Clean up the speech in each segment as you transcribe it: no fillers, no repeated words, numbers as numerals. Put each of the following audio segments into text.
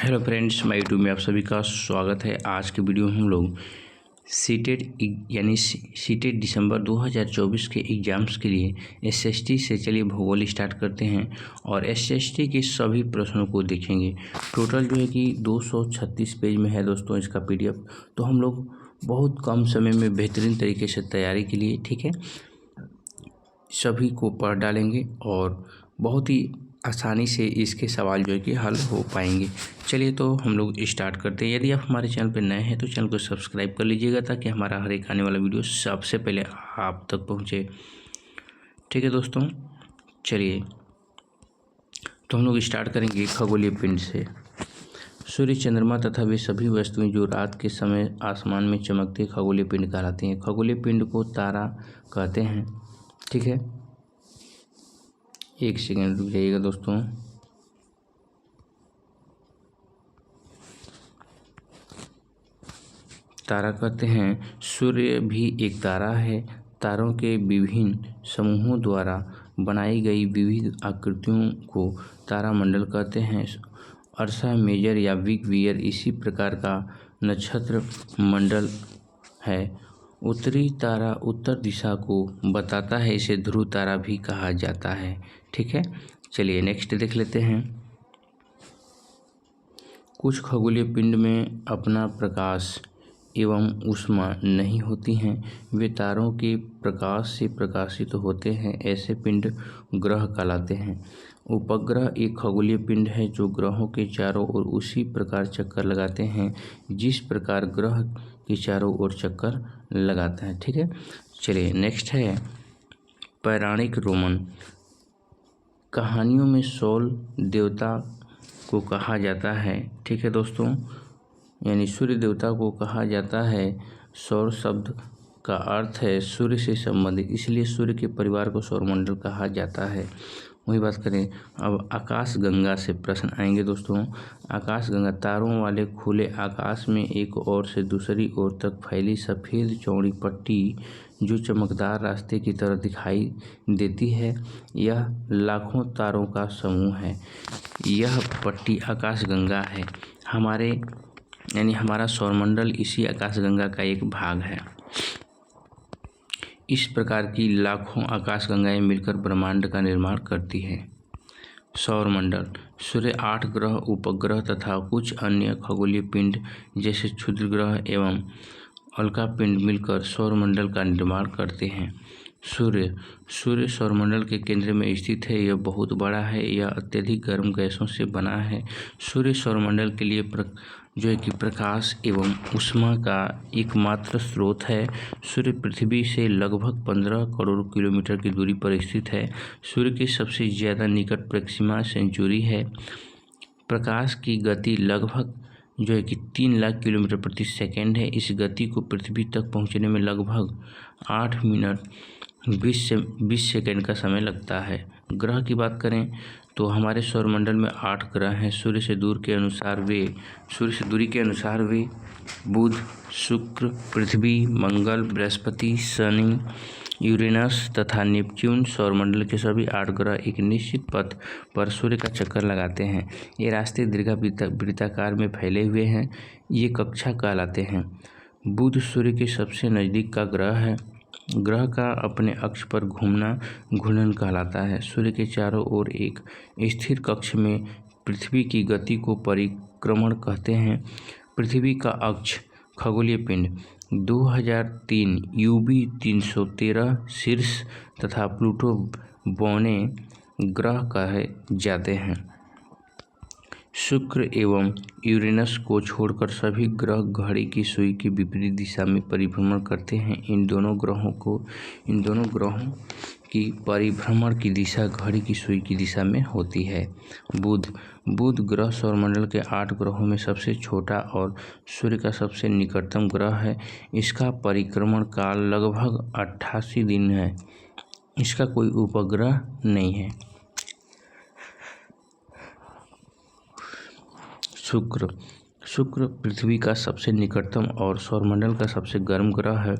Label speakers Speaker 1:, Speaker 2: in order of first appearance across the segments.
Speaker 1: Hello friends, मैं YouTube में आप सभी का स्वागत है। आज के वीडियो में हम लोग सीटेट दिसंबर 2024 के एग्ज़ाम्स के लिए एसएसटी से चलिए भूगोल स्टार्ट करते हैं और एसएसटी के सभी प्रश्नों को देखेंगे। टोटल जो है कि 236 पेज में है दोस्तों इसका पीडीएफ। तो हम लोग बहुत कम समय में बेहतरीन तरीके से तैयारी के लिए ठीक है सभी को पढ़ डालेंगे और बहुत ही आसानी से इसके सवाल जो है कि हल हो पाएंगे। चलिए तो हम लोग स्टार्ट करते हैं। यदि आप हमारे चैनल पर नए हैं तो चैनल को सब्सक्राइब कर लीजिएगा ताकि हमारा हर एक आने वाला वीडियो सबसे पहले आप तक पहुंचे। ठीक है दोस्तों, चलिए तो हम लोग स्टार्ट करेंगे खगोलीय पिंड से। सूर्य, चंद्रमा तथा वे सभी वस्तुएं जो रात के समय आसमान में चमकती खगोलीय पिंड कहलाती हैं। खगोलीय पिंड को तारा कहते हैं। ठीक है, एक सेकेंड रुक जाइएगा दोस्तों। तारा कहते हैं। सूर्य भी एक तारा है। तारों के विभिन्न समूहों द्वारा बनाई गई विविध आकृतियों को तारामंडल कहते हैं। अर्सा मेजर या बिग बियर इसी प्रकार का नक्षत्र मंडल है। उत्तरी तारा उत्तर दिशा को बताता है, इसे ध्रुव तारा भी कहा जाता है। ठीक है, चलिए नेक्स्ट देख लेते हैं। कुछ खगोलीय पिंड में अपना प्रकाश एवं ऊष्मा नहीं होती हैं, वे तारों के प्रकाश से प्रकाशित होते हैं। ऐसे पिंड ग्रह कहलाते हैं। उपग्रह एक खगोलीय पिंड है जो ग्रहों के चारों ओर उसी प्रकार चक्कर लगाते हैं जिस प्रकार ग्रह के चारों ओर चक्कर लगाता है। ठीक है, चलिए नेक्स्ट है पौराणिक रोमन कहानियों में सौर देवता को कहा जाता है। ठीक है दोस्तों, यानी सूर्य देवता को कहा जाता है। सौर शब्द का अर्थ है सूर्य से संबंधित, इसलिए सूर्य के परिवार को सौरमंडल कहा जाता है। वही बात करें अब आकाश गंगा से प्रश्न आएंगे दोस्तों। आकाश गंगा तारों वाले खुले आकाश में एक ओर से दूसरी ओर तक फैली सफ़ेद चौड़ी पट्टी जो चमकदार रास्ते की तरह दिखाई देती है। यह लाखों तारों का समूह है। यह पट्टी आकाशगंगा है। हमारा सौरमंडल इसी आकाशगंगा का एक भाग है। इस प्रकार की लाखों आकाशगंगाएं मिलकर ब्रह्मांड का निर्माण करती है। सौरमंडल सूर्य, 8 ग्रह, उपग्रह तथा कुछ अन्य खगोलीय पिंड जैसे क्षुद्र ग्रह एवं उल्का पिंड मिलकर सौरमंडल का निर्माण करते हैं। सूर्य सौरमंडल के केंद्र में स्थित है। यह बहुत बड़ा है। यह अत्यधिक गर्म गैसों से बना है। सूर्य सौरमंडल के लिए जो है कि प्रकाश एवं ऊष्मा का एकमात्र स्रोत है। सूर्य पृथ्वी से लगभग 15 करोड़ किलोमीटर की दूरी पर स्थित है। सूर्य की सबसे ज़्यादा निकट प्रोक्सिमा सेंचुरी है। प्रकाश की गति लगभग जो है कि 3 लाख किलोमीटर प्रति सेकंड है। इस गति को पृथ्वी तक पहुंचने में लगभग 8 मिनट 20 सेकंड का समय लगता है। ग्रह की बात करें तो हमारे सौरमंडल में 8 ग्रह हैं। सूर्य से दूरी के अनुसार वे बुध, शुक्र, पृथ्वी, मंगल, बृहस्पति, शनि, यूरेनस तथा नेपच्यून। सौरमंडल के सभी 8 ग्रह एक निश्चित पथ पर सूर्य का चक्कर लगाते हैं। ये रास्ते दीर्घवृत्ताकार में फैले हुए हैं। ये कक्षा कहलाते हैं। बुध सूर्य के सबसे नज़दीक का ग्रह है। ग्रह का अपने अक्ष पर घूमना घूर्णन कहलाता है। सूर्य के चारों ओर एक स्थिर कक्ष में पृथ्वी की गति को परिक्रमण कहते हैं। पृथ्वी का अक्ष खगोलीय पिंड 2003 यूबी 313 शीर्ष तथा प्लूटो बौने ग्रह कहे जाते हैं। शुक्र एवं यूरेनस को छोड़कर सभी ग्रह घड़ी की सुई की विपरीत दिशा में परिभ्रमण करते हैं। इन दोनों ग्रहों की परिभ्रमण की दिशा घड़ी की सुई की दिशा में होती है। बुध ग्रह सौरमंडल के 8 ग्रहों में सबसे छोटा और सूर्य का सबसे निकटतम ग्रह है। इसका परिक्रमण काल लगभग 88 दिन है। इसका कोई उपग्रह नहीं है। शुक्र पृथ्वी का सबसे निकटतम और सौरमंडल का सबसे गर्म ग्रह है।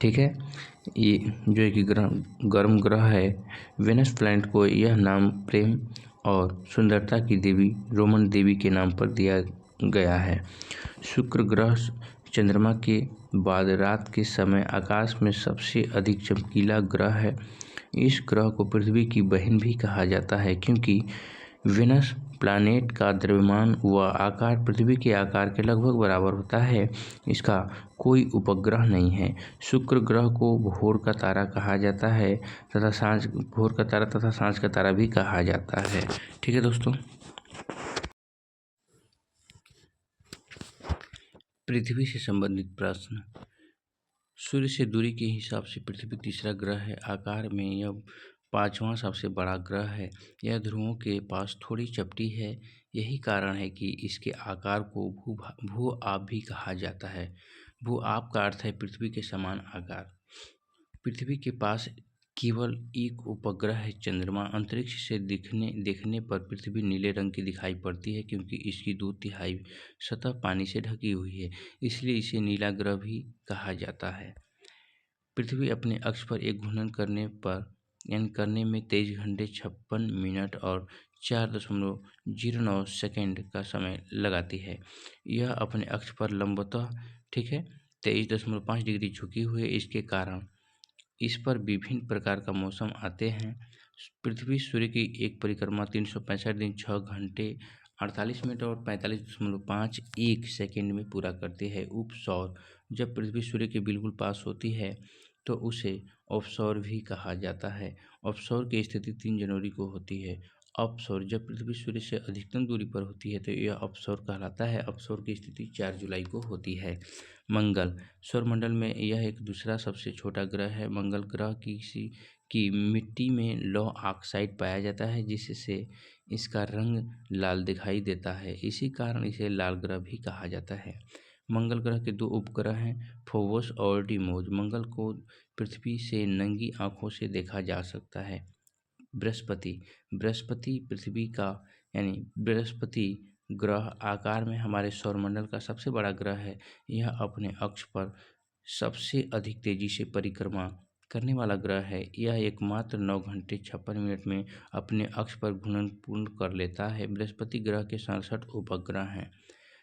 Speaker 1: ठीक है, ये जो है कि गर्म ग्रह है। वेनस प्लैनेट को यह नाम प्रेम और सुंदरता की देवी रोमन देवी के नाम पर दिया गया है। शुक्र ग्रह चंद्रमा के बाद रात के समय आकाश में सबसे अधिक चमकीला ग्रह है। इस ग्रह को पृथ्वी की बहन भी कहा जाता है क्योंकि वेनस प्लैनेट का द्रव्यमान व आकार पृथ्वी के आकार के लगभग बराबर होता है। इसका कोई उपग्रह नहीं है। शुक्र ग्रह को भोर का तारा कहा जाता है तथा सांझ का तारा भी कहा जाता है। ठीक है दोस्तों। पृथ्वी से संबंधित प्रश्न। सूर्य से दूरी के हिसाब से पृथ्वी तीसरा ग्रह है। आकार में यह पांचवा सबसे बड़ा ग्रह है। यह ध्रुवों के पास थोड़ी चपटी है। यही कारण है कि इसके आकार को भू-आप भी कहा जाता है। भू-आप का अर्थ है पृथ्वी के समान आकार। पृथ्वी के पास केवल एक उपग्रह है चंद्रमा। अंतरिक्ष से देखने पर पृथ्वी नीले रंग की दिखाई पड़ती है क्योंकि इसकी 2/3 सतह पानी से ढकी हुई है, इसलिए इसे नीला ग्रह भी कहा जाता है। पृथ्वी अपने अक्ष पर एक घूर्णन करने में 23 घंटे 56 मिनट और 4.09 सेकंड का समय लगाती है। यह अपने अक्ष पर लंबवतः 23.5 डिग्री झुकी हुई है। इसके कारण इस पर विभिन्न प्रकार का मौसम आते हैं। पृथ्वी सूर्य की एक परिक्रमा 365 दिन 6 घंटे 48 मिनट और 45.51 सेकंड में पूरा करती है। उपसौर। जब पृथ्वी सूर्य के बिल्कुल पास होती है तो उसे ऑफशोर भी कहा जाता है। ऑफशोर की स्थिति 3 जनवरी को होती है। अपसौर। जब पृथ्वी सूर्य से अधिकतम दूरी पर होती है तो यह अपसौर कहलाता है। अपसौर की स्थिति 4 जुलाई को होती है। मंगल। सौरमंडल में यह एक दूसरा सबसे छोटा ग्रह है। मंगल ग्रह की मिट्टी में लौह ऑक्साइड पाया जाता है जिससे इसका रंग लाल दिखाई देता है। इसी कारण इसे लाल ग्रह भी कहा जाता है। मंगल ग्रह के 2 उपग्रह हैं, फोबोस और डीमोस। मंगल को पृथ्वी से नंगी आंखों से देखा जा सकता है। बृहस्पति। बृहस्पति ग्रह आकार में हमारे सौरमंडल का सबसे बड़ा ग्रह है। यह अपने अक्ष पर सबसे अधिक तेजी से परिक्रमा करने वाला ग्रह है। यह एकमात्र 9 घंटे 56 मिनट में अपने अक्ष पर घूर्णन पूर्ण कर लेता है। बृहस्पति ग्रह के 67 उपग्रह हैं।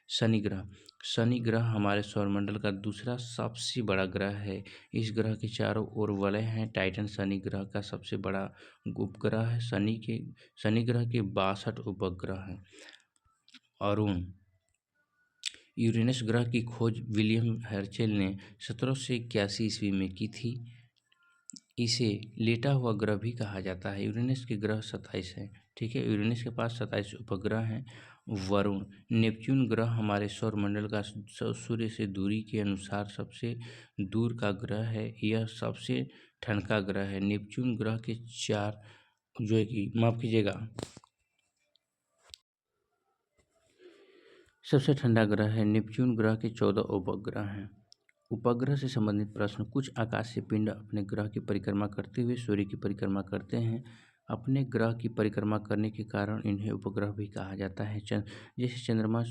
Speaker 1: शनि ग्रह हमारे सौरमंडल का दूसरा सबसे बड़ा ग्रह है। इस ग्रह के चारों ओर वलय हैं। टाइटन शनि ग्रह का सबसे बड़ा उपग्रह है। शनि ग्रह के 62 उपग्रह हैं। अरुण। यूरेनस ग्रह की खोज विलियम हर्शेल ने 1781 ईस्वी में की थी। इसे लेटा हुआ ग्रह भी कहा जाता है। यूरेनस के ग्रह 27 है। ठीक है, यूरेनस के पास 27 उपग्रह हैं। वरुण। नेपच्यून ग्रह हमारे सौरमंडल का सूर्य से दूरी के अनुसार सबसे दूर का ग्रह है। यह सबसे ठंडा ग्रह है। नेपच्यून ग्रह के 4 जो है कि माफ कीजिएगा, सबसे ठंडा ग्रह है। नेपच्यून ग्रह के 14 उपग्रह हैं। उपग्रह से संबंधित प्रश्न। कुछ आकाशीय पिंड अपने ग्रह की परिक्रमा करते हुए सूर्य की परिक्रमा करते हैं। अपने ग्रह की परिक्रमा करने के कारण इन्हें उपग्रह भी कहा जाता है। जैसे चंद्रमा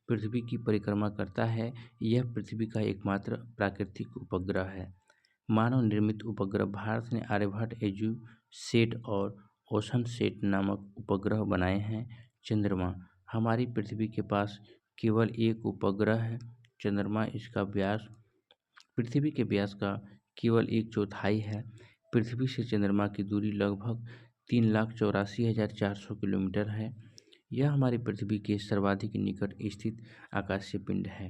Speaker 1: पृथ्वी की परिक्रमा करता है, यह पृथ्वी का एकमात्र प्राकृतिक उपग्रह है। मानव निर्मित उपग्रह। भारत ने आर्यभट्ट, एजुसेट और ओशनसेट नामक उपग्रह बनाए हैं। चंद्रमा। हमारी पृथ्वी के पास केवल एक उपग्रह है, चंद्रमा। इसका व्यास पृथ्वी के व्यास का केवल 1/4 है। पृथ्वी से चंद्रमा की दूरी लगभग 3,84,400 किलोमीटर है। यह हमारी पृथ्वी के सर्वाधिक निकट स्थित आकाशीय पिंड है।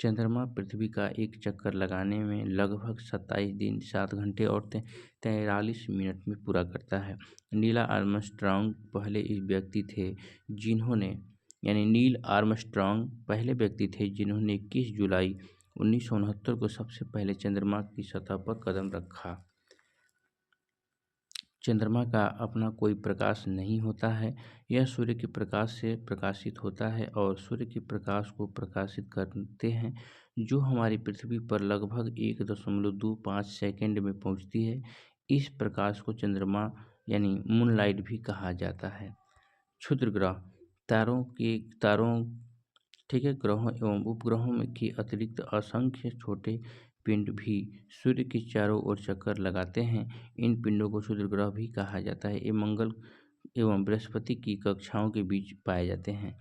Speaker 1: चंद्रमा पृथ्वी का एक चक्कर लगाने में लगभग 27 दिन 7 घंटे और 43 मिनट में पूरा करता है। नील आर्मस्ट्रॉन्ग पहले व्यक्ति थे जिन्होंने 21 जुलाई 1969 को सबसे पहले चंद्रमा की सतह पर कदम रखा। चंद्रमा का अपना कोई प्रकाश नहीं होता है। यह सूर्य के प्रकाश से प्रकाशित होता है और सूर्य के प्रकाश को प्रकाशित करते हैं जो हमारी पृथ्वी पर लगभग 1.25 सेकंड में पहुंचती है। इस प्रकाश को चंद्रमा यानी मूनलाइट भी कहा जाता है। क्षुद्र ग्रह। ग्रहों एवं उपग्रहों में के अतिरिक्त असंख्य छोटे पिंड भी सूर्य के चारों ओर चक्कर लगाते हैं। इन पिंडों को क्षुद्र ग्रह भी कहा जाता है। ये एवं बृहस्पति की कक्षाओं के बीच पाए जाते हैं।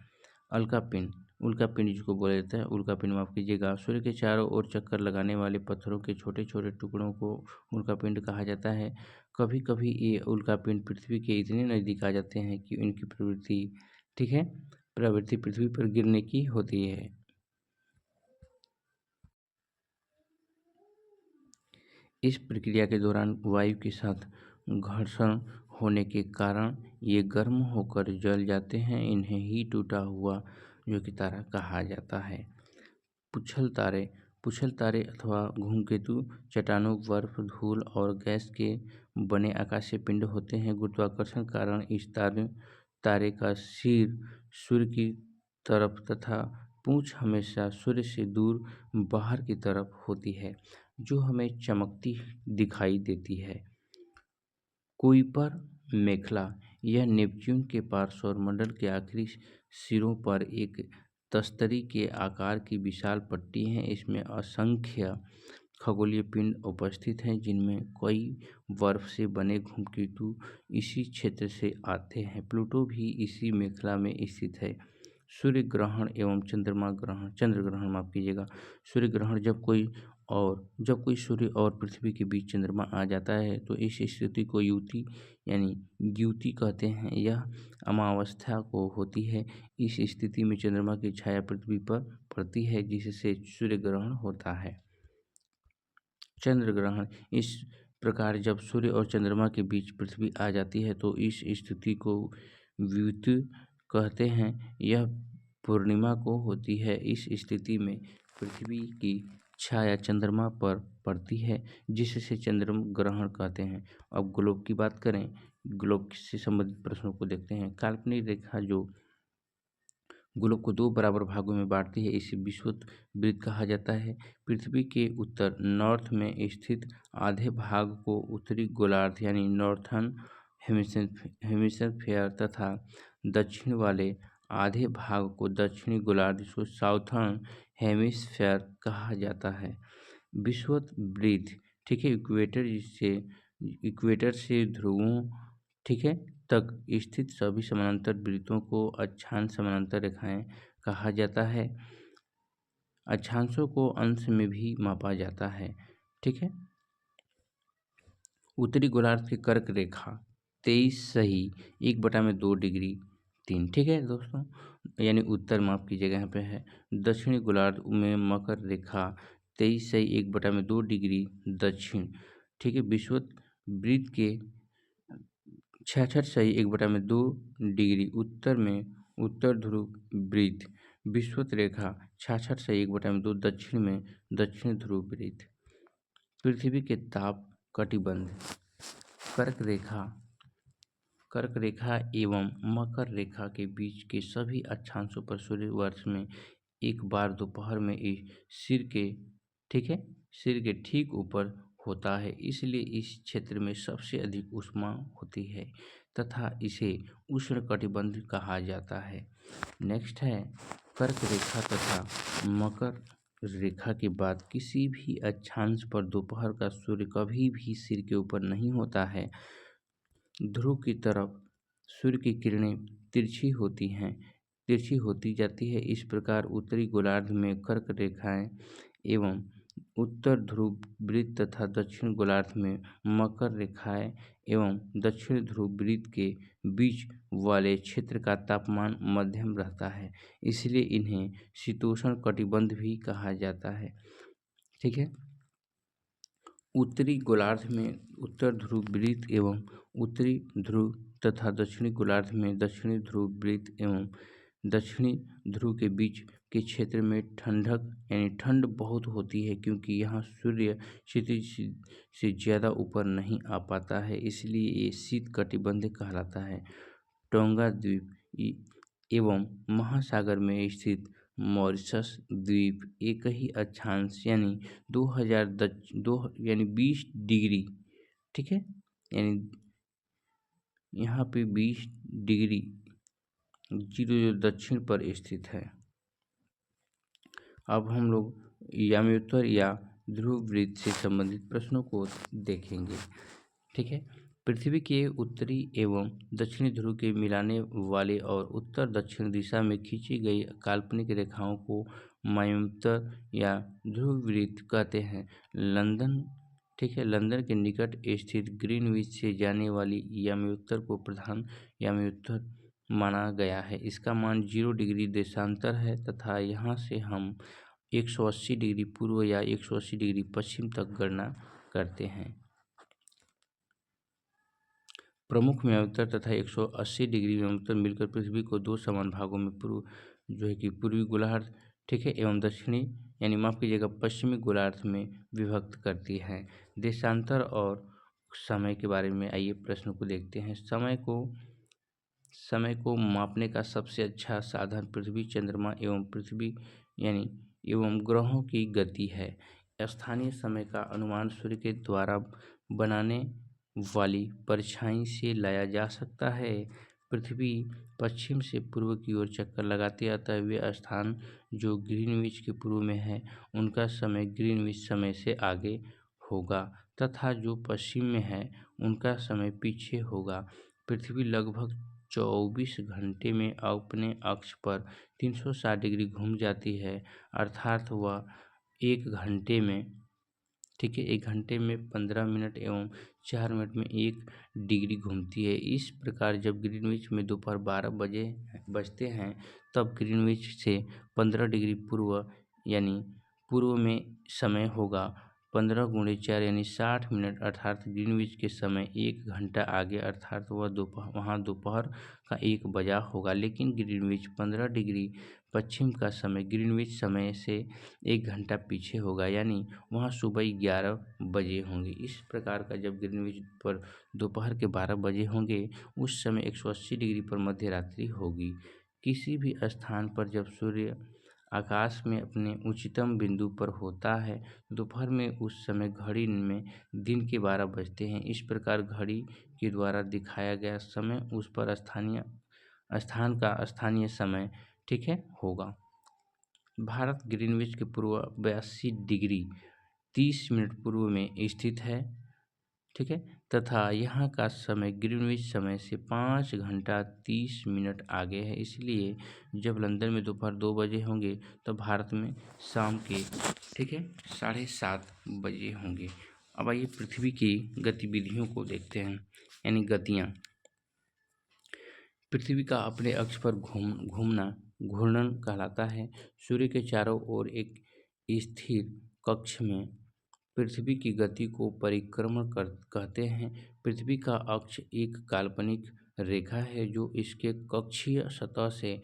Speaker 1: उल्कापिंड, उल्कापिंड जिसको बोला जाता है, उल्कापिंड माफ कीजिएगा, सूर्य के चारों ओर चक्कर लगाने वाले पत्थरों के छोटे छोटे टुकड़ों को उल्कापिंड कहा जाता है। कभी कभी ये उल्कापिंड पृथ्वी के इतने नज़दीक आ जाते हैं कि इनकी प्रवृत्ति, ठीक है, प्रवृत्ति पृथ्वी पर गिरने की होती है। इस प्रक्रिया के दौरान वायु के साथ घर्षण होने के कारण ये गर्म होकर जल जाते हैं। इन्हें ही टूटा हुआ जो कि तारा कहा जाता है। पुच्छल तारे, पुच्छल तारे अथवा धूमकेतु चट्टानों, बर्फ, धूल और गैस के बने आकाशीय पिंड होते हैं। गुरुत्वाकर्षण के कारण इस तारे का सिर सूर्य की तरफ तथा पूंछ हमेशा सूर्य से दूर बाहर की तरफ होती है, जो हमें चमकती दिखाई देती है। कुइपर मेखला, यह नेपच्यून के पार सौरमंडल के आखिरी सिरों पर एक तस्तरी के आकार की विशाल पट्टी है। इसमें असंख्य खगोलीय पिंड उपस्थित हैं, जिनमें कई बर्फ से बने धूमकेतु इसी क्षेत्र से आते हैं। प्लूटो भी इसी मेखला में स्थित है। सूर्य ग्रहण एवं चंद्र ग्रहण माफ कीजिएगा, सूर्य ग्रहण जब कोई सूर्य और पृथ्वी के बीच चंद्रमा आ जाता है तो इस स्थिति को युति यानी द्युति कहते हैं। यह अमावस्या को होती है। इस स्थिति में चंद्रमा की छाया पृथ्वी पर पड़ती है, जिससे सूर्य ग्रहण होता है। चंद्र ग्रहण, इस प्रकार जब सूर्य और चंद्रमा के बीच पृथ्वी आ जाती है तो इस स्थिति को व्युति कहते हैं। यह पूर्णिमा को होती है। इस स्थिति में पृथ्वी की छाया चंद्रमा पर पड़ती है, जिससे चंद्र ग्रहण कहते हैं। अब ग्लोब की बात करें, ग्लोब से संबंधित प्रश्नों को देखते हैं। काल्पनिक रेखा जो ग्लोब को दो बराबर भागों में बांटती है, इसे विषुवत वृत्त कहा जाता है। पृथ्वी के उत्तर नॉर्थ में स्थित आधे भाग को उत्तरी गोलार्ध यानी नॉर्थर्न हेमिस्फीयर तथा दक्षिण वाले आधे भाग को दक्षिणी गोलार्ध जिसको साउथर्न हेमिस्फीयर कहा जाता है। विषुवत वृत्त, ठीक है, इक्वेटर से ध्रुवों, ठीक है, तक स्थित सभी समानांतर वृत्तों को अक्षांश समानांतर रेखाएं कहा जाता है। अक्षांशों को अंश में भी मापा जाता है, ठीक है। उत्तरी गोलार्ध की कर्क रेखा 23 सही 1/2 डिग्री 3, ठीक है दोस्तों, यानी उत्तर माफ कीजिएगा यहाँ पे है। दक्षिणी गोलार्ध में मकर रेखा 23 सही 1/2 डिग्री दक्षिण, ठीक है। विषुवत वृत्त के 66 सही 1/2 डिग्री उत्तर में उत्तर ध्रुव वृत्त। विषुवत रेखा 66 सही 1/2 दक्षिण में दक्षिण ध्रुव वृत्त। पृथ्वी के ताप कटिबंध, कर्क रेखा एवं मकर रेखा के बीच के सभी अक्षांशों पर सूर्य वर्ष में एक बार दोपहर में सिर के, ठीक है, सिर के ठीक ऊपर होता है। इसलिए इस क्षेत्र में सबसे अधिक ऊष्मा होती है तथा इसे उष्णकटिबंध कहा जाता है। नेक्स्ट है कर्क रेखा तथा मकर रेखा के बाद किसी भी अक्षांश पर दोपहर का सूर्य कभी भी सिर के ऊपर नहीं होता है। ध्रुव की तरफ सूर्य की किरणें तिरछी होती जाती है। इस प्रकार उत्तरी गोलार्ध में कर्क रेखाएं एवं उत्तर ध्रुव वृत्त तथा दक्षिण गोलार्ध में मकर रेखाएं एवं दक्षिण ध्रुव वृत्त के बीच वाले क्षेत्र का तापमान मध्यम रहता है, इसलिए इन्हें शीतोष्ण कटिबंध भी कहा जाता है, ठीक है। उत्तरी गोलार्ध में उत्तर ध्रुव वृत्त एवं उत्तरी ध्रुव तथा दक्षिणी गोलार्ध में दक्षिणी ध्रुव वृत्त एवं दक्षिणी ध्रुव के बीच के क्षेत्र में ठंडक यानी ठंड बहुत होती है, क्योंकि यहाँ सूर्य क्षितिज से ज़्यादा ऊपर नहीं आ पाता है, इसलिए ये शीत कटिबंध कहलाता है। टोंगा द्वीप एवं महासागर में स्थित मॉरिशस द्वीप एक ही अक्षांश यानी 20 डिग्री, ठीक है, यानी यहाँ पे 20 डिग्री 0 दक्षिण पर स्थित है। अब हम लोग याम्योत्तर या ध्रुव वृत्त से संबंधित प्रश्नों को देखेंगे, ठीक है। पृथ्वी के उत्तरी एवं दक्षिणी ध्रुव के मिलाने वाले और उत्तर दक्षिण दिशा में खींची गई काल्पनिक रेखाओं को मन्वंतर या ध्रुववृत्त कहते हैं। लंदन, ठीक है, लंदन के निकट स्थित ग्रीनविच से जाने वाली याम्योत्तर को प्रधान याम्योत्तर माना गया है। इसका मान 0 डिग्री देशांतर है तथा यहाँ से हम 180 डिग्री पूर्व या 180 डिग्री पश्चिम तक गणना करते हैं। प्रमुख व्योमोत्तर तथा 180 डिग्री व्योमोत्तर मिलकर पृथ्वी को दो समान भागों में पूर्वी गोलार्ध, ठीक है, एवं दक्षिणी यानी माफ कीजिएगा पश्चिमी गोलार्ध में विभक्त करती है। देशांतर और समय के बारे में आइए प्रश्न को देखते हैं। समय को मापने का सबसे अच्छा साधन पृथ्वी, चंद्रमा एवं पृथ्वी यानी एवं ग्रहों की गति है। स्थानीय समय का अनुमान सूर्य के द्वारा बनाने वाली परछाई से लाया जा सकता है। पृथ्वी पश्चिम से पूर्व की ओर चक्कर लगाती है, अतः वे स्थान जो ग्रीनविच के पूर्व में है उनका समय ग्रीनविच समय से आगे होगा तथा जो पश्चिम में है उनका समय पीछे होगा। पृथ्वी लगभग 24 घंटे में अपने अक्ष पर 360 डिग्री घूम जाती है, अर्थात वह एक घंटे में, ठीक है, 1 घंटे में 15 मिनट एवं 4 मिनट में 1 डिग्री घूमती है। इस प्रकार जब ग्रीनविच में दोपहर 12 बजते हैं तब ग्रीनविच से 15 डिग्री पूर्व यानी पूर्व में समय होगा 15 गुणे 4 यानी 60 मिनट, अर्थात ग्रीनविच के समय 1 घंटा आगे, अर्थात वहाँ दोपहर का 1 बजा होगा। लेकिन ग्रीनविच 15 डिग्री पश्चिम का समय ग्रीनविच समय से 1 घंटा पीछे होगा, यानी वहाँ सुबह 11 बजे होंगे। इस प्रकार का जब ग्रीनविच पर दोपहर के 12 बजे होंगे उस समय 180 डिग्री पर मध्य रात्रि होगी। किसी भी स्थान पर जब सूर्य आकाश में अपने उच्चतम बिंदु पर होता है दोपहर में, उस समय घड़ी में दिन के 12 बजते हैं। इस प्रकार घड़ी के द्वारा दिखाया गया समय उस पर स्थान का स्थानीय समय, ठीक है, होगा। भारत ग्रीनविच के पूर्व 82 डिग्री 30 मिनट पूर्व में स्थित है, ठीक है, तथा यहाँ का समय ग्रीनविच समय से 5 घंटा 30 मिनट आगे है। इसलिए जब लंदन में दोपहर 2 बजे होंगे तो भारत में शाम के, ठीक है, 7:30 बजे होंगे। अब आइए पृथ्वी की गतिविधियों को देखते हैं, यानी गतियाँ। पृथ्वी का अपने अक्ष पर घूमना घूर्णन कहलाता है। सूर्य के चारों ओर एक स्थिर कक्ष में पृथ्वी की गति को परिक्रमण कहते हैं। पृथ्वी का अक्ष एक काल्पनिक रेखा है जो इसके कक्षीय सतह से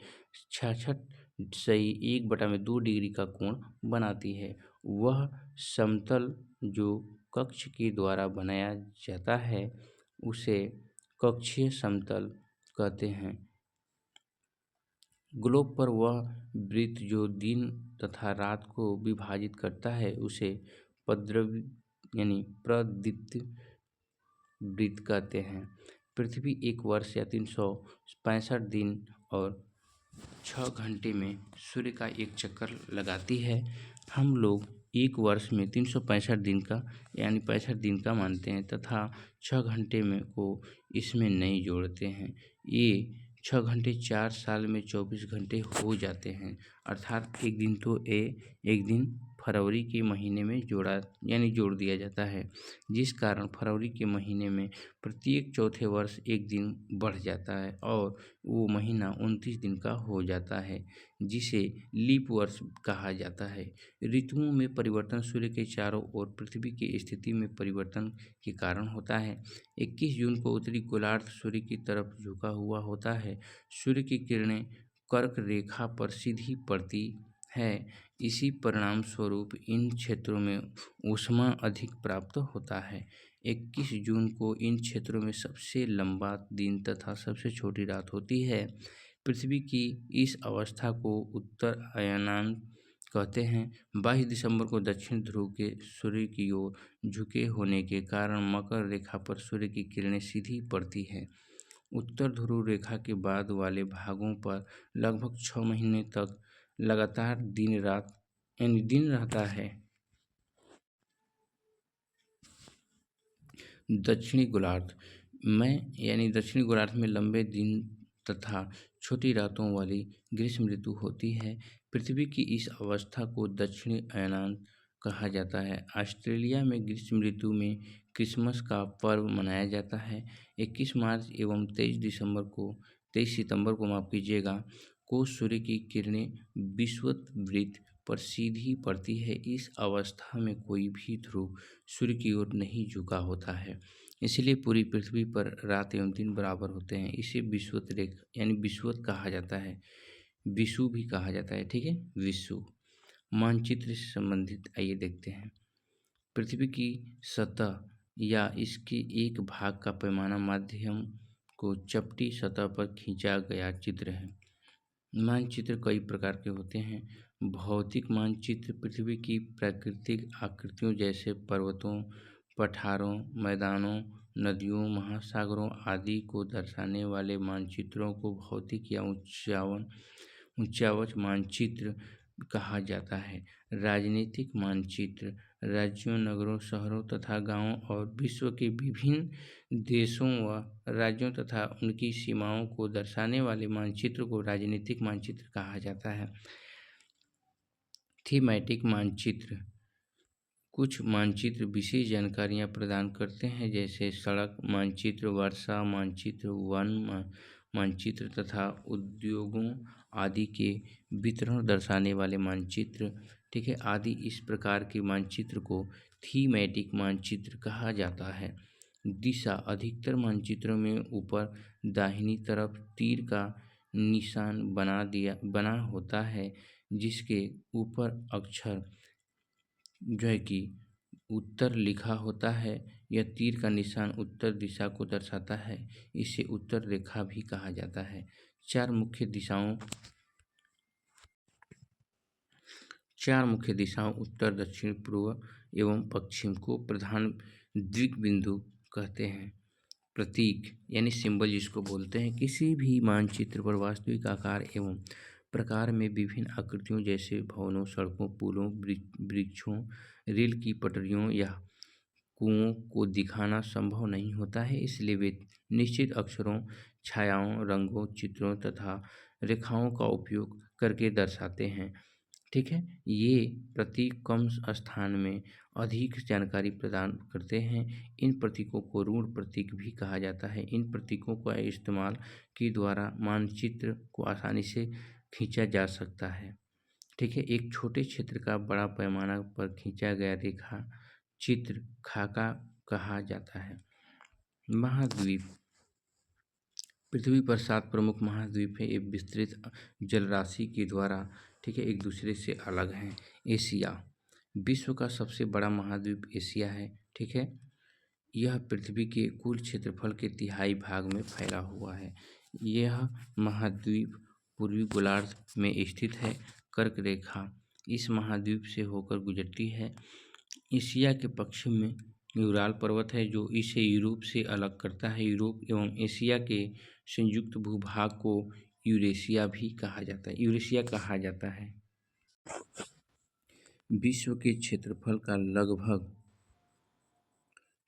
Speaker 1: 66.1/2 डिग्री का कोण बनाती है। वह समतल जो कक्ष के द्वारा बनाया जाता है उसे कक्षीय समतल कहते हैं। ग्लोब पर वह वृत्त जो दिन तथा रात को विभाजित करता है उसे प्रदीप्त वृत्त कहते हैं। पृथ्वी एक वर्ष या 365 दिन और 6 घंटे में सूर्य का एक चक्कर लगाती है। हम लोग एक वर्ष में 365 दिन का यानी 65 दिन का मानते हैं तथा 6 घंटे में को इसमें नहीं जोड़ते हैं। ये 6 घंटे 4 साल में 24 घंटे हो जाते हैं, अर्थात एक दिन फरवरी के महीने में जोड़ दिया जाता है, जिस कारण फरवरी के महीने में प्रत्येक चौथे वर्ष एक दिन बढ़ जाता है और वो महीना 29 दिन का हो जाता है, जिसे लीप वर्ष कहा जाता है। ऋतुओं में परिवर्तन सूर्य के चारों ओर पृथ्वी की स्थिति में परिवर्तन के कारण होता है। 21 जून को उत्तरी गोलार्ध सूर्य की तरफ झुका हुआ होता है। सूर्य की किरणें कर्क रेखा पर सीधी पड़ती है। इसी परिणाम स्वरूप इन क्षेत्रों में ऊष्मा अधिक प्राप्त होता है। 21 जून को इन क्षेत्रों में सबसे लंबा दिन तथा सबसे छोटी रात होती है। पृथ्वी की इस अवस्था को उत्तर अयनांत कहते हैं। 22 दिसंबर को दक्षिण ध्रुव के सूर्य की ओर झुके होने के कारण मकर रेखा पर सूर्य की किरणें सीधी पड़ती हैं। उत्तर ध्रुव रेखा के बाद वाले भागों पर लगभग 6 महीने तक लगातार दिन रहता है। दक्षिणी गोलार्ध में यानी दक्षिणी गोलार्ध में लंबे दिन तथा छोटी रातों वाली ग्रीष्म ऋतु होती है। पृथ्वी की इस अवस्था को दक्षिणी अयनांत कहा जाता है। ऑस्ट्रेलिया में ग्रीष्म ऋतु में क्रिसमस का पर्व मनाया जाता है। 21 मार्च एवं 23 सितंबर को माफ़ कीजिएगा को सूर्य की किरणें विषुववृत्त पर सीधी पड़ती है। इस अवस्था में कोई भी ध्रुव सूर्य की ओर नहीं झुका होता है, इसलिए पूरी पृथ्वी पर रात एवं दिन बराबर होते हैं। इसे विषुवत रेखा यानी विषुवत कहा जाता है, विषु भी कहा जाता है। ठीक है, विषु। मानचित्र से संबंधित आइए देखते हैं। पृथ्वी की सतह या इसके एक भाग का पैमाना माध्यम को चपटी सतह पर खींचा गया चित्र है। मानचित्र कई प्रकार के होते हैं। भौतिक मानचित्र पृथ्वी की प्राकृतिक आकृतियों जैसे पर्वतों, पठारों, मैदानों, नदियों, महासागरों आदि को दर्शाने वाले मानचित्रों को भौतिक या उच्चावच मानचित्र कहा जाता है। राजनीतिक मानचित्र राज्यों, नगरों, शहरों तथा गांवों और विश्व के विभिन्न देशों व राज्यों तथा उनकी सीमाओं को दर्शाने वाले मानचित्र को राजनीतिक मानचित्र कहा जाता है। थीमैटिक मानचित्र कुछ मानचित्र विशेष जानकारियाँ प्रदान करते हैं, जैसे सड़क मानचित्र, वर्षा मानचित्र, वन मानचित्र तथा उद्योगों आदि के वितरण दर्शाने वाले मानचित्र। ठीक है, आदि इस प्रकार के मानचित्र को थीमैटिक मानचित्र कहा जाता है। दिशा अधिकतर मानचित्रों में ऊपर दाहिनी तरफ तीर का निशान बना होता है, जिसके ऊपर अक्षर जो है कि उत्तर लिखा होता है। यह तीर का निशान उत्तर दिशा को दर्शाता है। इसे उत्तर रेखा भी कहा जाता है। चार मुख्य दिशाओं उत्तर, दक्षिण, पूर्व एवं पश्चिम को प्रधान दिग्बिंदु कहते हैं। प्रतीक यानी सिंबल जिसको बोलते हैं, किसी भी मानचित्र पर वास्तविक आकार एवं प्रकार में विभिन्न आकृतियों जैसे भवनों, सड़कों, पुलों, वृक्षों, रेल की पटरियों या कुओं को दिखाना संभव नहीं होता है, इसलिए वे निश्चित अक्षरों, छायाओं, रंगों, चित्रों तथा रेखाओं का उपयोग करके दर्शाते हैं। ठीक है, ये प्रतीक कम स्थान में अधिक जानकारी प्रदान करते हैं। इन प्रतीकों को ऋण प्रतीक भी कहा जाता है। इन प्रतीकों का इस्तेमाल के द्वारा मानचित्र को आसानी से खींचा जा सकता है। ठीक है, एक छोटे क्षेत्र का बड़ा पैमाना पर खींचा गया रेखा चित्र खाका कहा जाता है। महाद्वीप पृथ्वी पर 7 प्रमुख महाद्वीप है। ये विस्तृत जलराशि के द्वारा ठीक है एक दूसरे से अलग हैं। एशिया विश्व का सबसे बड़ा महाद्वीप एशिया है। ठीक है, यह पृथ्वी के कुल क्षेत्रफल के तिहाई भाग में फैला हुआ है। यह महाद्वीप पूर्वी गोलार्ध में स्थित है। कर्क रेखा इस महाद्वीप से होकर गुजरती है। एशिया के पश्चिम में यूराल पर्वत है, जो इसे यूरोप से अलग करता है। यूरोप एवं एशिया के संयुक्त भूभाग को यूरेशिया कहा जाता है। विश्व के क्षेत्रफल का लगभग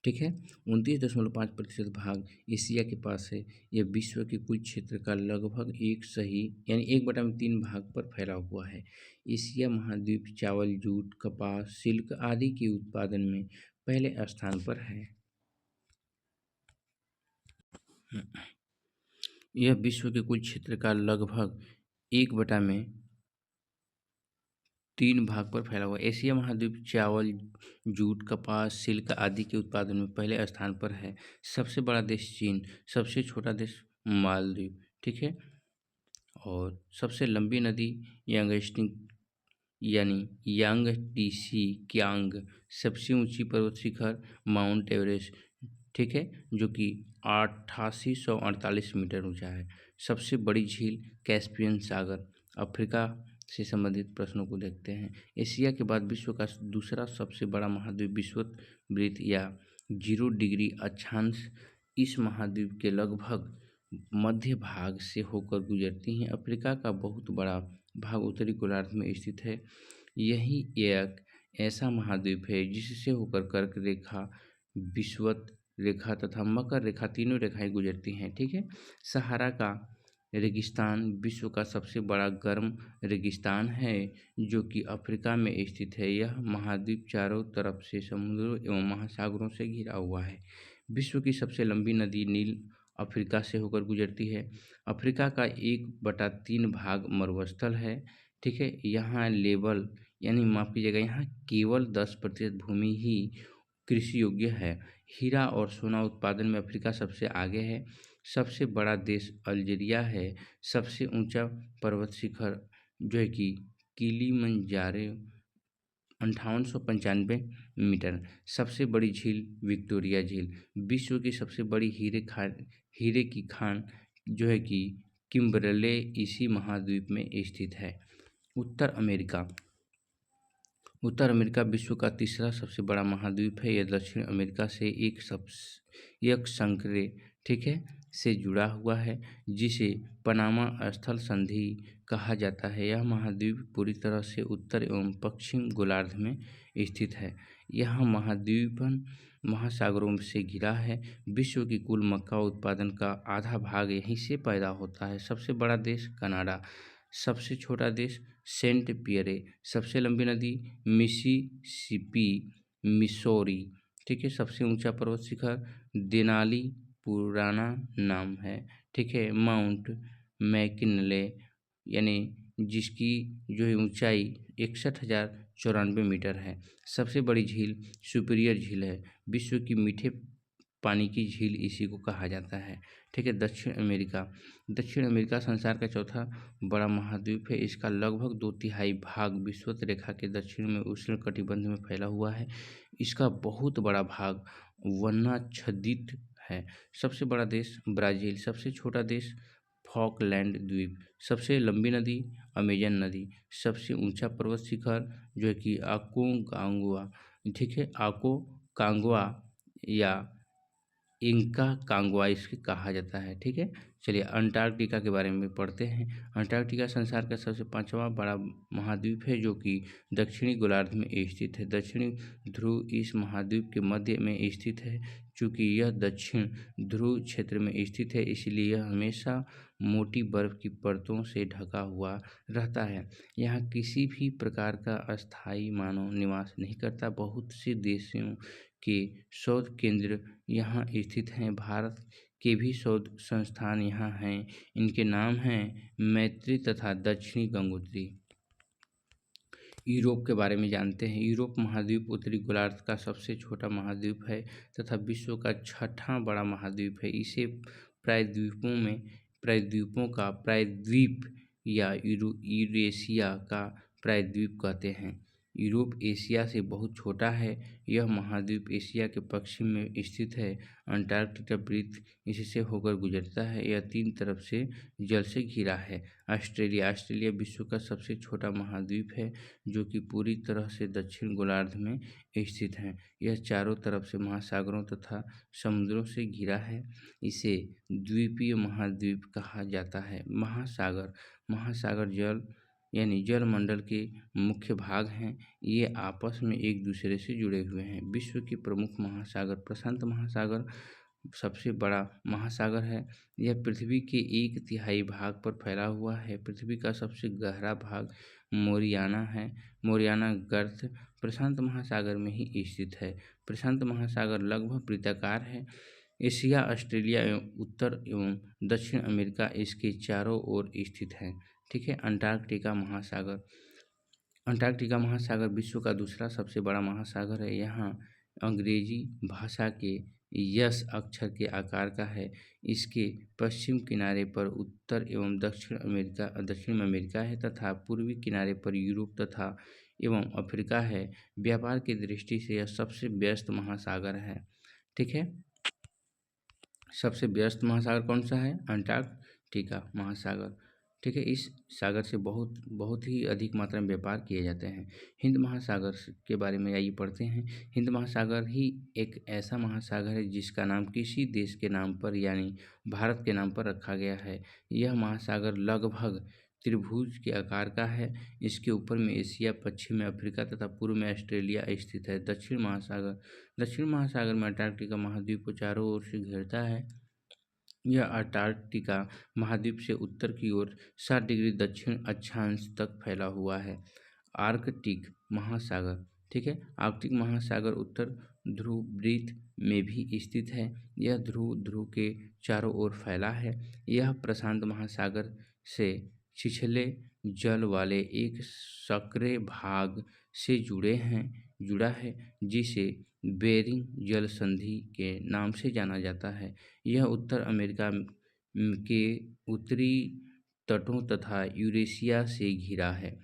Speaker 1: ठीक है 29.5% भाग एशिया के पास है। यह विश्व के कुल क्षेत्र का लगभग एक सही यानी 1/3 भाग पर फैला हुआ है। एशिया महाद्वीप चावल, जूट, कपास, सिल्क आदि के उत्पादन में पहले स्थान पर है। यह विश्व के कुल क्षेत्र का लगभग 1/3 भाग पर फैला हुआ है। एशिया महाद्वीप चावल, जूट, कपास, सिल्क आदि के उत्पादन में पहले स्थान पर है। सबसे बड़ा देश चीन, सबसे छोटा देश मालदीव। ठीक है, और सबसे लंबी नदी यांगटीसी कियांग। सबसे ऊंची पर्वत शिखर माउंट एवरेस्ट। ठीक है, जो कि 8848 मीटर ऊंचा है। सबसे बड़ी झील कैस्पियन सागर। अफ्रीका से संबंधित प्रश्नों को देखते हैं। एशिया के बाद विश्व का दूसरा सबसे बड़ा महाद्वीप विषुववृत्त या 0 डिग्री अक्षांश इस महाद्वीप के लगभग मध्य भाग से होकर गुजरती हैं। अफ्रीका का बहुत बड़ा भाग उत्तरी गोलार्ध में स्थित है। यही एक ऐसा महाद्वीप है जिससे होकर कर्क रेखा विषुवत रेखा तथा मकर रेखा, तीनों रेखाएं गुजरती हैं। ठीक है। सहारा का रेगिस्तान विश्व का सबसे बड़ा गर्म रेगिस्तान है, जो कि अफ्रीका में स्थित है। यह महाद्वीप चारों तरफ से समुद्रों एवं महासागरों से घिरा हुआ है। विश्व की सबसे लंबी नदी नील अफ्रीका से होकर गुजरती है। अफ्रीका का 1/3 भाग मरुस्थल है। ठीक है। यहाँ लेवल यानी माफ कीजिएगा, यहाँ केवल 10% भूमि ही कृषि योग्य है। हीरा और सोना उत्पादन में अफ्रीका सबसे आगे है। सबसे बड़ा देश अल्जीरिया है। सबसे ऊंचा पर्वत शिखर जो है कि किलिमंजारो 5895 मीटर। सबसे बड़ी झील विक्टोरिया झील। विश्व की सबसे बड़ी हीरे की खान जो है कि किम्बरले इसी महाद्वीप में स्थित है। उत्तर अमेरिका। उत्तर अमेरिका विश्व का तीसरा सबसे बड़ा महाद्वीप है। यह दक्षिण अमेरिका से एक संकरे, ठीक है, से जुड़ा हुआ है, जिसे पनामा स्थल संधि कहा जाता है। यह महाद्वीप पूरी तरह से उत्तर एवं पश्चिम गोलार्ध में स्थित है। यह महाद्वीप महासागरों से घिरा है। विश्व की कुल मक्का उत्पादन का आधा भाग यहीं से पैदा होता है। सबसे बड़ा देश कनाडा। सबसे छोटा देश सेंट पियरे। सबसे लंबी नदी मिसिसिपी, मिसौरी। ठीक है। सबसे ऊंचा पर्वत शिखर देनाली पुराना नाम है। ठीक है। माउंट मैकिनले यानी जिसकी जो है ऊंचाई 61,094 मीटर है। सबसे बड़ी झील सुपीरियर झील है। विश्व की मीठे पानी की झील इसी को कहा जाता है। ठीक है। दक्षिण अमेरिका। दक्षिण अमेरिका संसार का चौथा बड़ा महाद्वीप है। इसका लगभग 2/3 भाग विषुवत रेखा के दक्षिण में उष्णकटिबंध में फैला हुआ है। इसका बहुत बड़ा भाग वर्णाच्छादित है। सबसे बड़ा देश ब्राज़ील। सबसे छोटा देश फॉकलैंड द्वीप। सबसे लंबी नदी अमेजन नदी। सबसे ऊंचा पर्वत शिखर जो है कि आकोंकागुआ। ठीक है। आकोंकागुआ या इंका कांगवा इसके कहा जाता है। ठीक है। चलिए अंटार्कटिका के बारे में पढ़ते हैं। अंटार्कटिका संसार का सबसे 5वां बड़ा महाद्वीप है, जो कि दक्षिणी गोलार्ध में स्थित है। दक्षिणी ध्रुव इस महाद्वीप के मध्य में स्थित है। चूँकि यह दक्षिण ध्रुव क्षेत्र में स्थित है, इसलिए यह हमेशा मोटी बर्फ की परतों से ढका हुआ रहता है। यहाँ किसी भी प्रकार का अस्थायी मानव निवास नहीं करता। बहुत से देशों के शोध केंद्र यहाँ स्थित हैं। भारत के भी शोध संस्थान यहाँ हैं। इनके नाम हैं मैत्री तथा दक्षिणी गंगोत्री। यूरोप के बारे में जानते हैं। यूरोप महाद्वीप उत्तरी गोलार्ध का सबसे छोटा महाद्वीप है तथा विश्व का 6वां बड़ा महाद्वीप है। इसे प्रायद्वीपों का प्रायद्वीप या यूरेशिया का प्रायद्वीप कहते हैं। यूरोप एशिया से बहुत छोटा है। यह महाद्वीप एशिया के पश्चिम में स्थित है। अंटार्कटिका वृत्त इससे होकर गुजरता है। यह 3 तरफ से जल से घिरा है। ऑस्ट्रेलिया। ऑस्ट्रेलिया विश्व का सबसे छोटा महाद्वीप है, जो कि पूरी तरह से दक्षिण गोलार्ध में स्थित है। यह चारों तरफ से महासागरों तथा समुद्रों से घिरा है। इसे द्वीपीय महाद्वीप कहा जाता है। महासागर। महासागर जल यानी जलमंडल के मुख्य भाग हैं। ये आपस में एक दूसरे से जुड़े हुए हैं। विश्व के प्रमुख महासागर। प्रशांत महासागर सबसे बड़ा महासागर है। यह पृथ्वी के 1/3 भाग पर फैला हुआ है। पृथ्वी का सबसे गहरा भाग मोरियाना है। मोरियाना गर्त प्रशांत महासागर में ही स्थित है। प्रशांत महासागर लगभग वृत्ताकार है। एशिया, ऑस्ट्रेलिया एवं उत्तर एवं दक्षिण अमेरिका इसके चारों ओर स्थित हैं। ठीक है। अंटार्कटिका महासागर। अंटार्कटिका महासागर विश्व का दूसरा सबसे बड़ा महासागर है। यहाँ अंग्रेजी भाषा के यस अक्षर के आकार का है। इसके पश्चिम किनारे पर उत्तर एवं दक्षिण अमेरिका है तथा पूर्वी किनारे पर यूरोप तथा एवं अफ्रीका है। व्यापार की दृष्टि से यह सबसे व्यस्त महासागर है। ठीक है। सबसे व्यस्त महासागर कौन सा है? अंटार्कटिका महासागर। ठीक है। इस सागर से बहुत ही अधिक मात्रा में व्यापार किए जाते हैं। हिंद महासागर के बारे में आइए पढ़ते हैं। हिंद महासागर ही एक ऐसा महासागर है जिसका नाम किसी देश के नाम पर यानी भारत के नाम पर रखा गया है। यह महासागर लगभग त्रिभुज के आकार का है। इसके ऊपर में एशिया, पश्चिम में अफ्रीका तथा पूर्व में ऑस्ट्रेलिया स्थित है। दक्षिण महासागर दक्षिण महासागर में अंटार्कटिका महाद्वीप को चारों ओर से घेरता है। यह अंटार्कटिका महाद्वीप से उत्तर की ओर 60 डिग्री दक्षिण अक्षांश तक फैला हुआ है। आर्कटिक महासागर, ठीक है, आर्कटिक महासागर उत्तर ध्रुव वृत्त में भी स्थित है। यह ध्रुव के चारों ओर फैला है। यह प्रशांत महासागर से छिछले जल वाले एक सक्रिय भाग से जुड़ा है, जिसे बेरिंग जल संधि के नाम से जाना जाता है। यह उत्तर अमेरिका के उत्तरी तटों तथा यूरेशिया से घिरा है।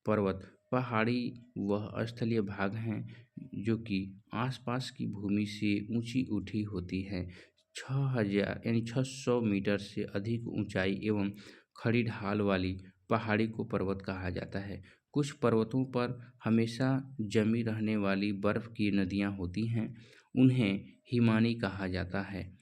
Speaker 1: पर्वत, पहाड़ी वह स्थलीय भाग हैं जो कि आसपास की भूमि से ऊंची उठी होती हैं। 6000 यानी 600 मीटर से अधिक ऊंचाई एवं खड़ी ढाल वाली पहाड़ी को पर्वत कहा जाता है। कुछ पर्वतों पर हमेशा जमी रहने वाली बर्फ की नदियां होती हैं, उन्हें हिमानी कहा जाता है।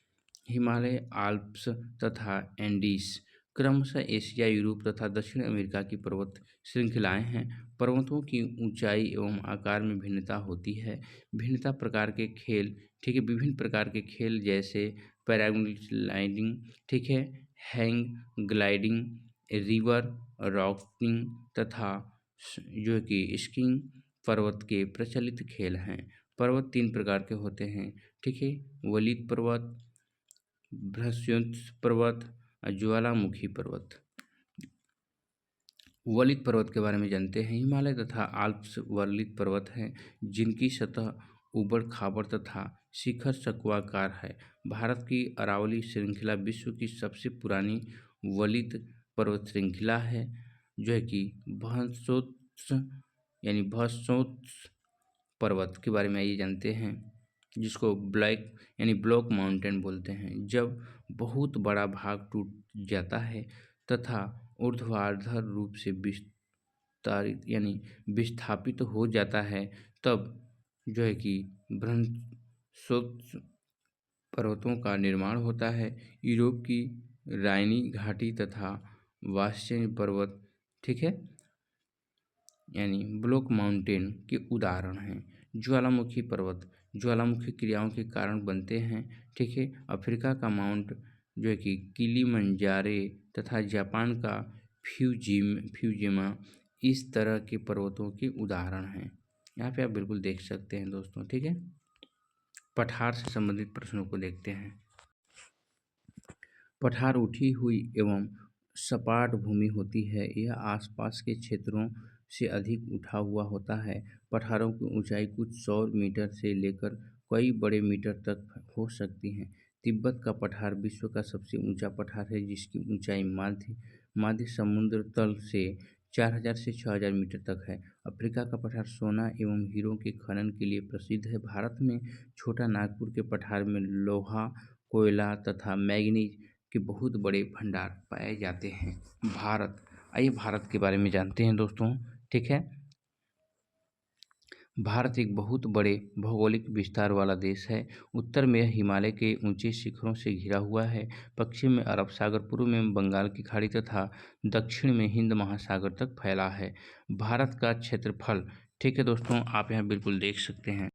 Speaker 1: हिमालय, आल्प्स तथा एंडीज क्रमशः एशिया, यूरोप तथा दक्षिण अमेरिका की पर्वत श्रृंखलाएं हैं। पर्वतों की ऊंचाई एवं आकार में भिन्नता होती है। भिन्नता प्रकार के खेल, ठीक है, विभिन्न प्रकार के खेल जैसे पैराग्लाइडिंग, ठीक है, हैंग ग्लाइडिंग, रिवर राफ्टिंग तथा जो कि स्कीइंग पर्वत के प्रचलित खेल हैं। पर्वत 3 प्रकार के होते हैं, ठीक है, वलित पर्वत, भ्रंशोत्थ पर्वत और ज्वालामुखी पर्वत। वलित पर्वत के बारे में जानते हैं। हिमालय तथा आल्प्स वलित पर्वत हैं, जिनकी सतह ऊबड़-खाबड़ तथा शिखर शंक्वाकार है। भारत की अरावली श्रृंखला विश्व की सबसे पुरानी वलित पर्वत श्रृंखला है, जो है कि भस्मोत्स पर्वत के बारे में ये जानते हैं, जिसको ब्लॉक माउंटेन बोलते हैं। जब बहुत बड़ा भाग टूट जाता है तथा ऊर्ध्वाधर रूप से विस्थापित हो जाता है, तब जो है कि भ्रंशोत्स पर्वतों का निर्माण होता है। यूरोप की राइनी घाटी तथा वास्यन पर्वत, ठीक है, यानी ब्लॉक माउंटेन के उदाहरण हैं। ज्वालामुखी पर्वत ज्वालामुखी क्रियाओं के कारण बनते हैं, ठीक है। अफ्रीका का माउंट जो है कि किलिमंजारो तथा जापान का फ्यूजिमा इस तरह के पर्वतों के उदाहरण हैं। यहाँ पे आप बिल्कुल देख सकते हैं दोस्तों, ठीक है। पठार से संबंधित प्रश्नों को देखते हैं। पठार उठी हुई एवं सपाट भूमि होती है। यह आसपास के क्षेत्रों से अधिक उठा हुआ होता है। पठारों की ऊंचाई कुछ 100 मीटर से लेकर कई बड़े मीटर तक हो सकती है। तिब्बत का पठार विश्व का सबसे ऊंचा पठार है, जिसकी ऊंचाई माध्य समुद्र तल से 4000 से 6000 मीटर तक है। अफ्रीका का पठार सोना एवं हीरों के खनन के लिए प्रसिद्ध है। भारत में छोटा नागपुर के पठार में लोहा, कोयला तथा मैंगनीज के बहुत बड़े भंडार पाए जाते हैं। आइए भारत के बारे में जानते हैं दोस्तों, ठीक है। भारत एक बहुत बड़े भौगोलिक विस्तार वाला देश है। उत्तर में यह हिमालय के ऊंचे शिखरों से घिरा हुआ है। पश्चिम में अरब सागर, पूर्व में बंगाल की खाड़ी तथा दक्षिण में हिंद महासागर तक फैला है। भारत का क्षेत्रफल, ठीक है दोस्तों, आप यहाँ बिल्कुल देख सकते हैं।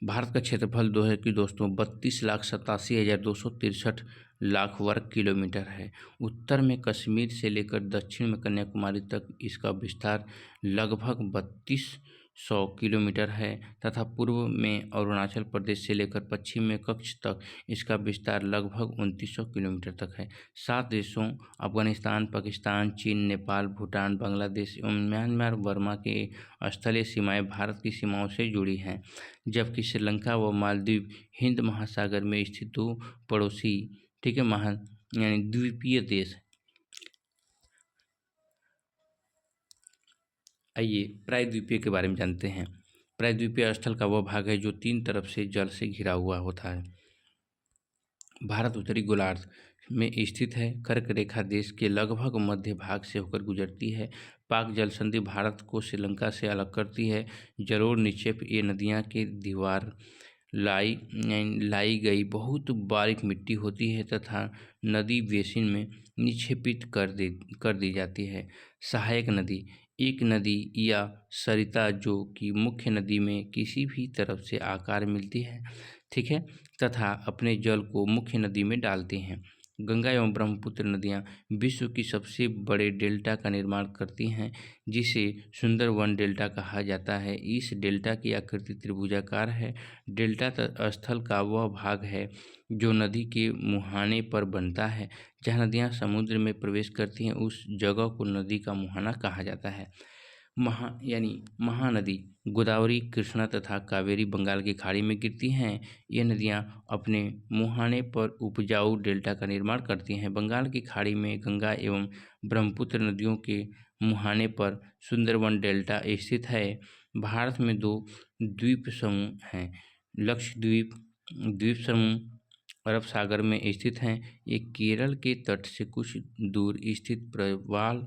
Speaker 1: भारत का क्षेत्रफल दो है कि दोस्तों 32,87,263 लाख वर्ग किलोमीटर है। उत्तर में कश्मीर से लेकर दक्षिण में कन्याकुमारी तक इसका विस्तार लगभग 3200 किलोमीटर है तथा पूर्व में अरुणाचल प्रदेश से लेकर पश्चिम में कच्छ तक इसका विस्तार लगभग 2900 किलोमीटर तक है। 7 देशों अफगानिस्तान, पाकिस्तान, चीन, नेपाल, भूटान, बांग्लादेश एवं म्यांमार बर्मा के स्थलीय सीमाएं भारत की सीमाओं से जुड़ी हैं, जबकि श्रीलंका व मालदीव हिंद महासागर में स्थित दो पड़ोसी, ठीक है, यानी द्वीपीय देश। आइए प्रायद्वीपीय के बारे में जानते हैं। प्रायद्वीपीय स्थल का वह भाग है जो 3 तरफ से जल से घिरा हुआ होता है। भारत उत्तरी गोलार्ध में स्थित है। कर्क रेखा देश के लगभग मध्य भाग से होकर गुजरती है। पाक जल संधि भारत को श्रीलंका से अलग करती है। जलोढ़ निक्षेप ये नदियाँ के दीवार लाई गई बहुत बारीक मिट्टी होती है तथा नदी बेसिन में निक्षेपित कर दी जाती है। सहायक नदी एक नदी या सरिता जो कि मुख्य नदी में किसी भी तरफ से आकार मिलती है, ठीक है, तथा अपने जल को मुख्य नदी में डालती हैं। गंगा एवं ब्रह्मपुत्र नदियाँ विश्व की सबसे बड़े डेल्टा का निर्माण करती हैं, जिसे सुंदरवन डेल्टा कहा जाता है। इस डेल्टा की आकृति त्रिभुजाकार है। डेल्टा स्थल का वह भाग है जो नदी के मुहाने पर बनता है। जहाँ नदियाँ समुद्र में प्रवेश करती हैं, उस जगह को नदी का मुहाना कहा जाता है। महानदी गोदावरी, कृष्णा तथा कावेरी बंगाल की खाड़ी में गिरती हैं। ये नदियाँ अपने मुहाने पर उपजाऊ डेल्टा का निर्माण करती हैं। बंगाल की खाड़ी में गंगा एवं ब्रह्मपुत्र नदियों के मुहाने पर सुंदरवन डेल्टा स्थित है। भारत में 2 द्वीप समूह हैं। लक्षद्वीप द्वीप समूह अरब सागर में स्थित हैं। ये केरल के तट से कुछ दूर स्थित प्रवाल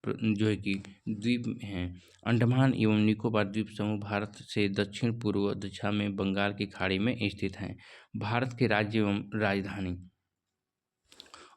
Speaker 1: जो है कि द्वीप हैं। अंडमान एवं निकोबार द्वीप समूह भारत से दक्षिण पूर्व दिशा में बंगाल की खाड़ी में स्थित हैं। भारत के राज्य एवं राजधानी: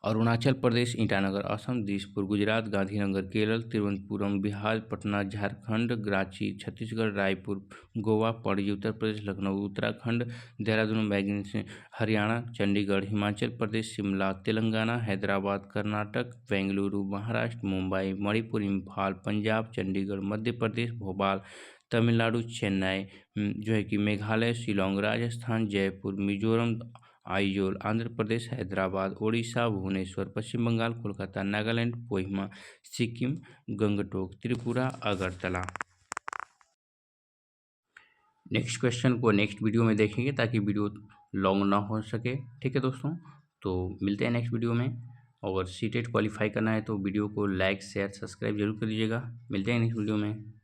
Speaker 1: अरुणाचल प्रदेश ईटानगर, असम दिसपुर, गुजरात गांधीनगर, केरल तिरुवनंतपुरम, बिहार पटना, झारखंड रांची, छत्तीसगढ़ रायपुर, गोवा पणजी, उत्तर प्रदेश लखनऊ, उत्तराखंड देहरादून मैग्नीसी, हरियाणा चंडीगढ़, हिमाचल प्रदेश शिमला, तेलंगाना हैदराबाद, कर्नाटक बेंगलुरु, महाराष्ट्र मुंबई, मणिपुर इम्फाल, पंजाब चंडीगढ़, मध्य प्रदेश भोपाल, तमिलनाडु चेन्नई, जो है कि मेघालय शिलोंग, राजस्थान जयपुर, मिजोरम आइजोल, आंध्र प्रदेश हैदराबाद, ओडिशा भुवनेश्वर, पश्चिम बंगाल कोलकाता, नागालैंड कोहिमा, सिक्किम गंगटोक, त्रिपुरा अगरतला। नेक्स्ट क्वेश्चन को नेक्स्ट वीडियो में देखेंगे ताकि वीडियो लॉन्ग ना हो सके, ठीक है दोस्तों। तो मिलते हैं नेक्स्ट वीडियो में। और सीटेट क्वालिफाई करना है तो वीडियो को लाइक शेयर सब्सक्राइब जरूर कर दीजिएगा। मिलते हैं नेक्स्ट वीडियो में।